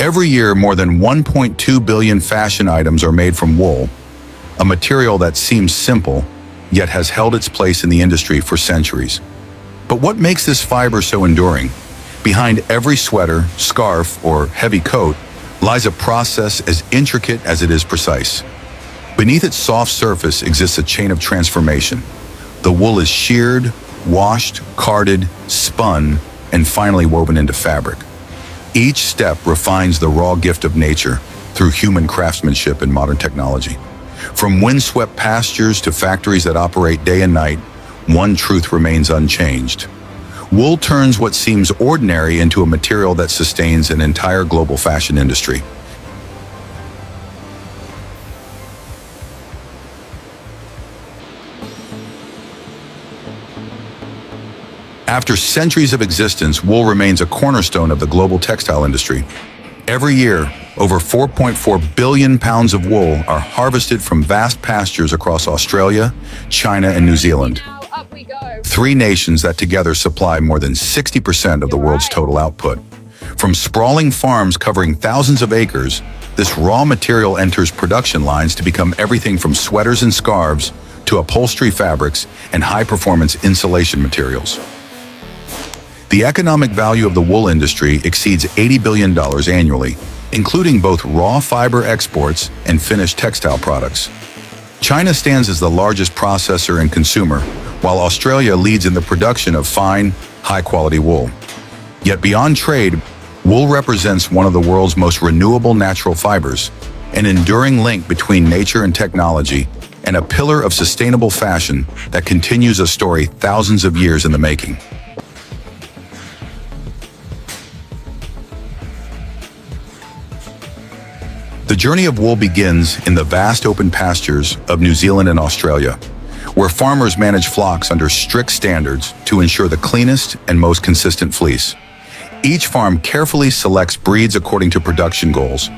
Every year, more than 1.2 billion fashion items are made from wool, a material that seems simple, yet has held its place in the industry for centuries. But what makes this fiber so enduring? Behind every sweater, scarf, or heavy coat lies a process as intricate as it is precise. Beneath its soft surface exists a chain of transformation. The wool is sheared, washed, carded, spun, and finally woven into fabric. Each step refines the raw gift of nature through human craftsmanship and modern technology. From windswept pastures to factories that operate day and night, one truth remains unchanged. Wool turns what seems ordinary into a material that sustains an entire global fashion industry. After centuries of existence, wool remains a cornerstone of the global textile industry. Every year, over 4.4 billion pounds of wool are harvested from vast pastures across Australia, China, and New Zealand. Three nations that together supply more than 60% of the world's total output. From sprawling farms covering thousands of acres, this raw material enters production lines to become everything from sweaters and scarves to upholstery fabrics and high-performance insulation materials. The economic value of the wool industry exceeds $80 billion annually, including both raw fiber exports and finished textile products. China stands as the largest processor and consumer, while Australia leads in the production of fine, high-quality wool. Yet beyond trade, wool represents one of the world's most renewable natural fibers, an enduring link between nature and technology, and a pillar of sustainable fashion that continues a story thousands of years in the making. The journey of wool begins in the vast open pastures of New Zealand and Australia, where farmers manage flocks under strict standards to ensure the cleanest and most consistent fleece. Each farm carefully selects breeds according to production goals: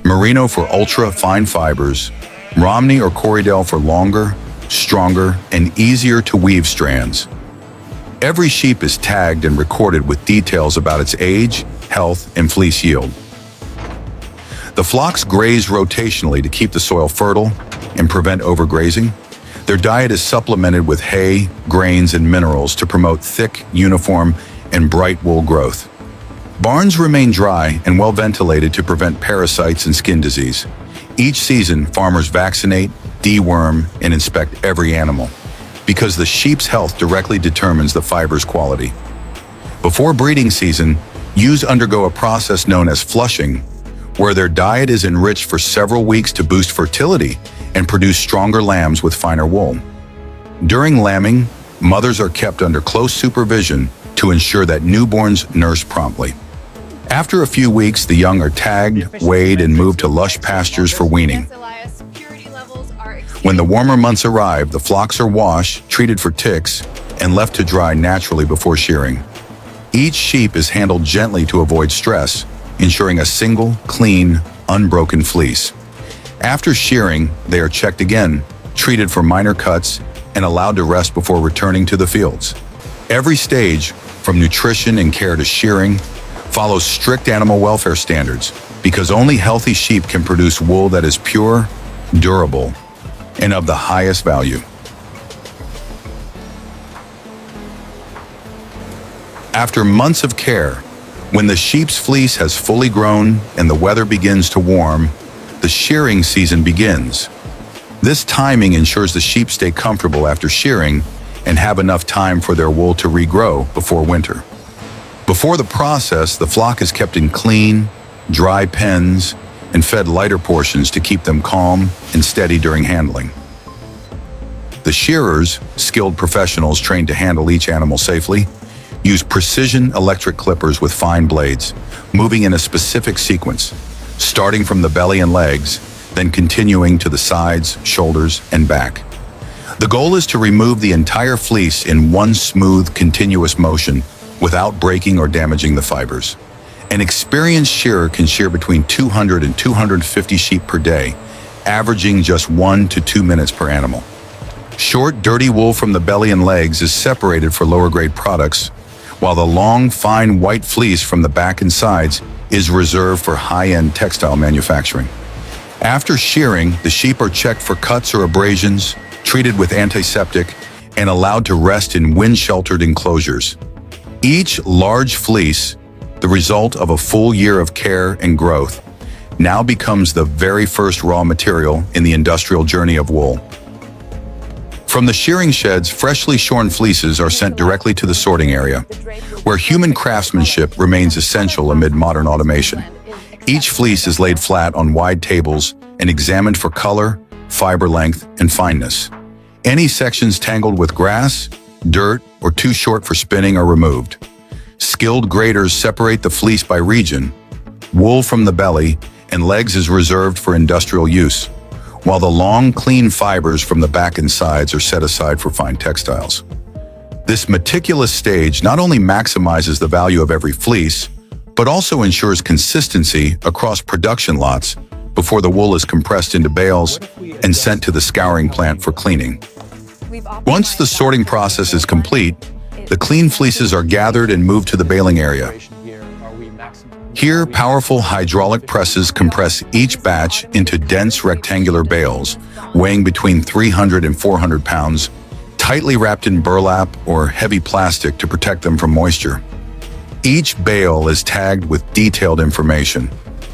Merino for ultra-fine fibers, Romney or Corriedale for longer, stronger, and easier to weave strands. Every sheep is tagged and recorded with details about its age, health, and fleece yield. The flocks graze rotationally to keep the soil fertile and prevent overgrazing. Their diet is supplemented with hay, grains, and minerals to promote thick, uniform, and bright wool growth. Barns remain dry and well ventilated to prevent parasites and skin disease. Each season, farmers vaccinate, deworm, and inspect every animal, because the sheep's health directly determines the fiber's quality. Before breeding season, ewes undergo a process known as flushing, where their diet is enriched for several weeks to boost fertility and produce stronger lambs with finer wool. During lambing, mothers are kept under close supervision to ensure that newborns nurse promptly. After a few weeks, the young are tagged, weighed, and moved to lush pastures for weaning. When the warmer months arrive, the flocks are washed, treated for ticks, and left to dry naturally before shearing. Each sheep is handled gently to avoid stress, ensuring a single, clean, unbroken fleece. After shearing, they are checked again, treated for minor cuts, and allowed to rest before returning to the fields. Every stage, from nutrition and care to shearing, follows strict animal welfare standards, because only healthy sheep can produce wool that is pure, durable, and of the highest value. After months of care, when the sheep's fleece has fully grown and the weather begins to warm, the shearing season begins. This timing ensures the sheep stay comfortable after shearing and have enough time for their wool to regrow before winter. Before the process, the flock is kept in clean, dry pens and fed lighter portions to keep them calm and steady during handling. The shearers, skilled professionals trained to handle each animal safely, use precision electric clippers with fine blades, moving in a specific sequence, starting from the belly and legs, then continuing to the sides, shoulders, and back. The goal is to remove the entire fleece in one smooth, continuous motion without breaking or damaging the fibers. An experienced shearer can shear between 200 and 250 sheep per day, averaging just 1 to 2 minutes per animal. Short, dirty wool from the belly and legs is separated for lower-grade products, while the long, fine white fleece from the back and sides is reserved for high-end textile manufacturing. After shearing, the sheep are checked for cuts or abrasions, treated with antiseptic, and allowed to rest in wind-sheltered enclosures. Each large fleece, the result of a full year of care and growth, now becomes the very first raw material in the industrial journey of wool. From the shearing sheds, freshly shorn fleeces are sent directly to the sorting area, where human craftsmanship remains essential amid modern automation. Each fleece is laid flat on wide tables and examined for color, fiber length, and fineness. Any sections tangled with grass, dirt, or too short for spinning are removed. Skilled graders separate the fleece by region. Wool from the belly and legs is reserved for industrial use, while the long, clean fibers from the back and sides are set aside for fine textiles. This meticulous stage not only maximizes the value of every fleece, but also ensures consistency across production lots before the wool is compressed into bales and sent to the scouring plant for cleaning. Once the sorting process is complete, the clean fleeces are gathered and moved to the baling area. Here, powerful hydraulic presses compress each batch into dense rectangular bales, weighing between 300 and 400 pounds, tightly wrapped in burlap or heavy plastic to protect them from moisture. Each bale is tagged with detailed information,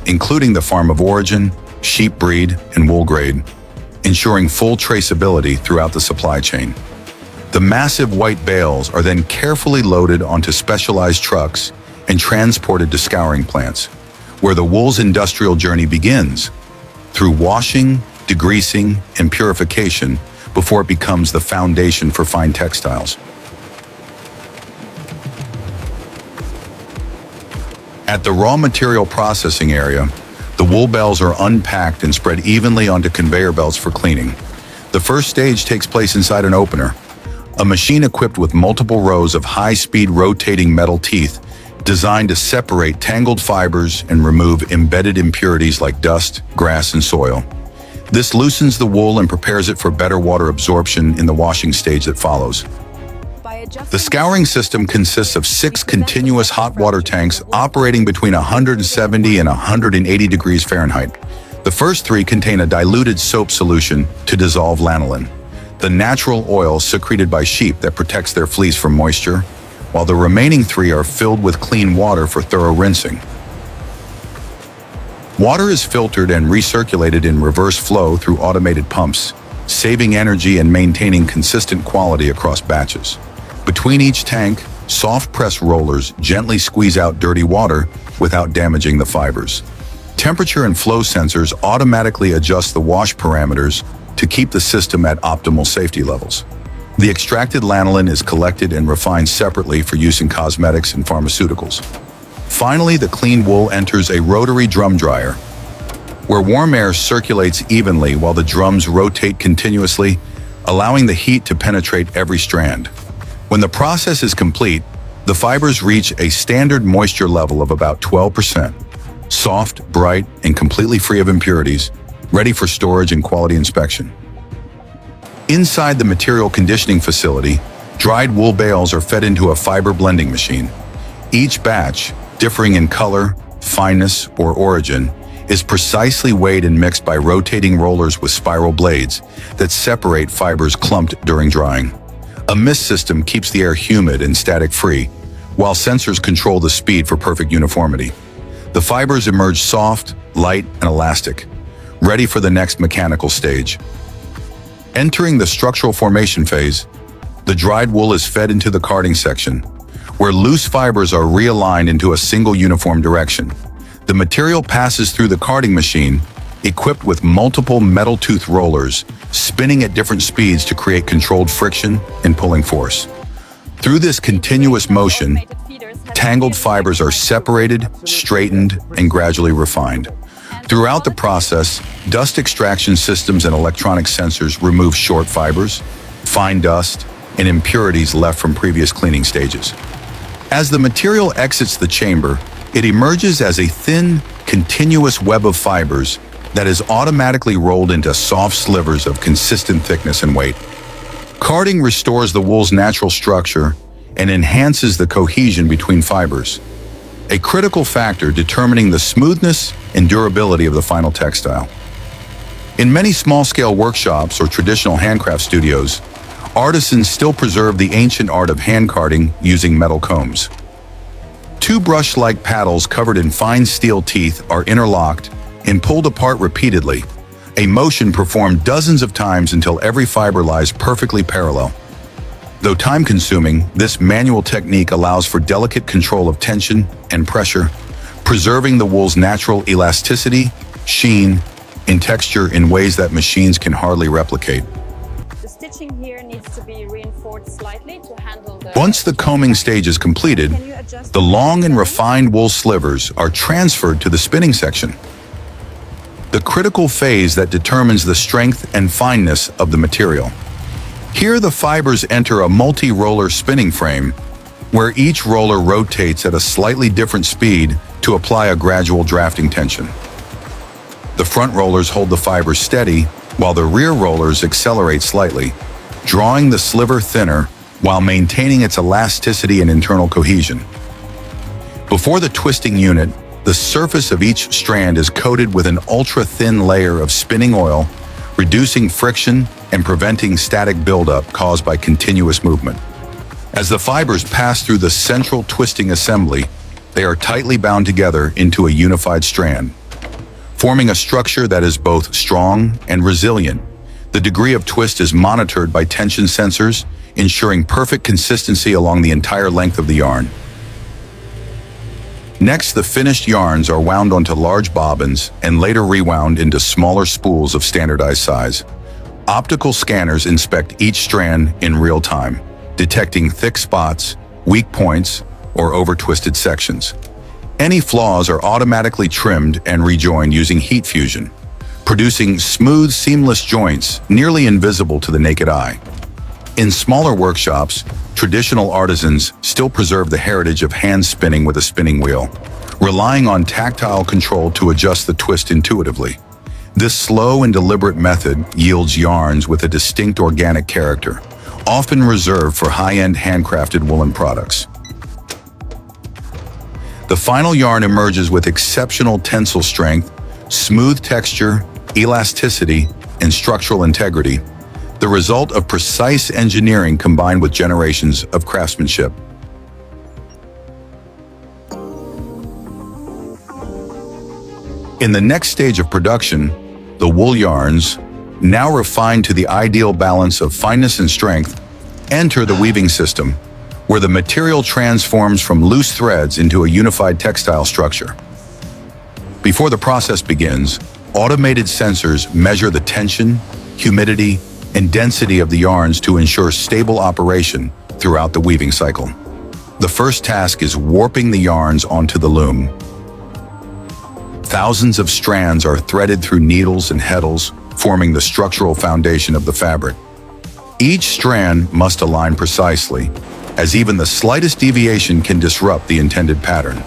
including the farm of origin, sheep breed, and wool grade, ensuring full traceability throughout the supply chain. The massive white bales are then carefully loaded onto specialized trucks and transported to scouring plants, where the wool's industrial journey begins, through washing, degreasing, and purification before it becomes the foundation for fine textiles. At the raw material processing area, the wool bales are unpacked and spread evenly onto conveyor belts for cleaning. The first stage takes place inside an opener, a machine equipped with multiple rows of high-speed rotating metal teeth designed to separate tangled fibers and remove embedded impurities like dust, grass, and soil. This loosens the wool and prepares it for better water absorption in the washing stage that follows. The scouring system consists of 6 continuous hot water tanks operating between 170 and 180 degrees Fahrenheit. The first 3 contain a diluted soap solution to dissolve lanolin, the natural oil secreted by sheep that protects their fleece from moisture, while the remaining 3 are filled with clean water for thorough rinsing. Water is filtered and recirculated in reverse flow through automated pumps, saving energy and maintaining consistent quality across batches. Between each tank, soft press rollers gently squeeze out dirty water without damaging the fibers. Temperature and flow sensors automatically adjust the wash parameters to keep the system at optimal safety levels. The extracted lanolin is collected and refined separately for use in cosmetics and pharmaceuticals. Finally, the clean wool enters a rotary drum dryer, where warm air circulates evenly while the drums rotate continuously, allowing the heat to penetrate every strand. When the process is complete, the fibers reach a standard moisture level of about 12%, soft, bright, and completely free of impurities, ready for storage and quality inspection. Inside the material conditioning facility, dried wool bales are fed into a fiber blending machine. Each batch, differing in color, fineness, or origin, is precisely weighed and mixed by rotating rollers with spiral blades that separate fibers clumped during drying. A mist system keeps the air humid and static-free, while sensors control the speed for perfect uniformity. The fibers emerge soft, light, and elastic, ready for the next mechanical stage. Entering the structural formation phase, the dried wool is fed into the carding section, where loose fibers are realigned into a single uniform direction. The material passes through the carding machine, equipped with multiple metal tooth rollers, spinning at different speeds to create controlled friction and pulling force. Through this continuous motion, tangled fibers are separated, straightened, and gradually refined. Throughout the process, dust extraction systems and electronic sensors remove short fibers, fine dust, and impurities left from previous cleaning stages. As the material exits the chamber, it emerges as a thin, continuous web of fibers that is automatically rolled into soft slivers of consistent thickness and weight. Carding restores the wool's natural structure and enhances the cohesion between fibers. a critical factor determining the smoothness and durability of the final textile. In many small-scale workshops or traditional handcraft studios, artisans still preserve the ancient art of hand carding using metal combs. Two brush-like paddles covered in fine steel teeth are interlocked and pulled apart repeatedly, a motion performed dozens of times until every fiber lies perfectly parallel. Though time-consuming, this manual technique allows for delicate control of tension and pressure, preserving the wool's natural elasticity, sheen, and texture in ways that machines can hardly replicate. The stitching here needs to be reinforced slightly to handle the... Once the combing stage is completed, the long and refined wool slivers are transferred to the spinning section, the critical phase that determines the strength and fineness of the material. Here the fibers enter a multi-roller spinning frame, where each roller rotates at a slightly different speed to apply a gradual drafting tension. The front rollers hold the fibers steady, while the rear rollers accelerate slightly, drawing the sliver thinner while maintaining its elasticity and internal cohesion. Before the twisting unit, the surface of each strand is coated with an ultra-thin layer of spinning oil, reducing friction and preventing static buildup caused by continuous movement. As the fibers pass through the central twisting assembly, they are tightly bound together into a unified strand, forming a structure that is both strong and resilient. The degree of twist is monitored by tension sensors, ensuring perfect consistency along the entire length of the yarn. Next, the finished yarns are wound onto large bobbins and later rewound into smaller spools of standardized size. Optical scanners inspect each strand in real time, detecting thick spots, weak points, or over-twisted sections. Any flaws are automatically trimmed and rejoined using heat fusion, producing smooth, seamless joints nearly invisible to the naked eye. In smaller workshops, traditional artisans still preserve the heritage of hand spinning with a spinning wheel, relying on tactile control to adjust the twist intuitively. This slow and deliberate method yields yarns with a distinct organic character, often reserved for high-end handcrafted woolen products. The final yarn emerges with exceptional tensile strength, smooth texture, elasticity, and structural integrity, the result of precise engineering combined with generations of craftsmanship. In the next stage of production, the wool yarns, now refined to the ideal balance of fineness and strength, enter the weaving system, where the material transforms from loose threads into a unified textile structure. Before the process begins, automated sensors measure the tension, humidity, and density of the yarns to ensure stable operation throughout the weaving cycle. The first task is warping the yarns onto the loom. Thousands of strands are threaded through needles and heddles, forming the structural foundation of the fabric. Each strand must align precisely, as even the slightest deviation can disrupt the intended pattern.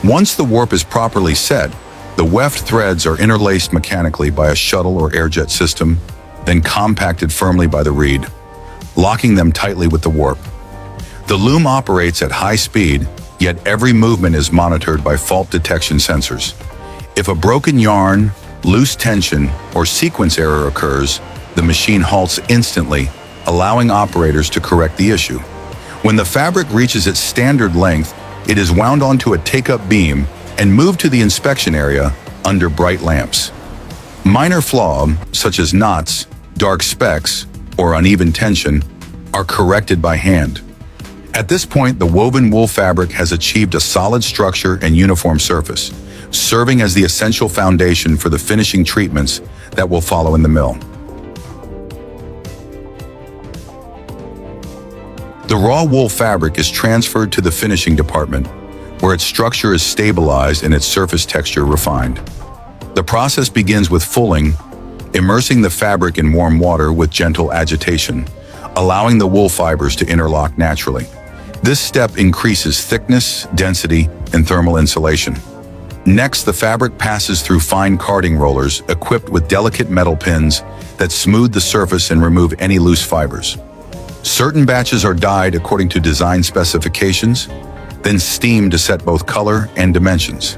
Once the warp is properly set, the weft threads are interlaced mechanically by a shuttle or airjet system, then compacted firmly by the reed, locking them tightly with the warp. The loom operates at high speed, yet every movement is monitored by fault detection sensors. If a broken yarn, loose tension, or sequence error occurs, the machine halts instantly, allowing operators to correct the issue. When the fabric reaches its standard length, it is wound onto a take-up beam and moved to the inspection area under bright lamps. Minor flaws, such as knots, dark specks, or uneven tension, are corrected by hand. At this point, the woven wool fabric has achieved a solid structure and uniform surface, serving as the essential foundation for the finishing treatments that will follow in the mill. The raw wool fabric is transferred to the finishing department, where its structure is stabilized and its surface texture refined. The process begins with fulling, immersing the fabric in warm water with gentle agitation, allowing the wool fibers to interlock naturally. This step increases thickness, density, and thermal insulation. Next, the fabric passes through fine carding rollers equipped with delicate metal pins that smooth the surface and remove any loose fibers. Certain batches are dyed according to design specifications, then steamed to set both color and dimensions.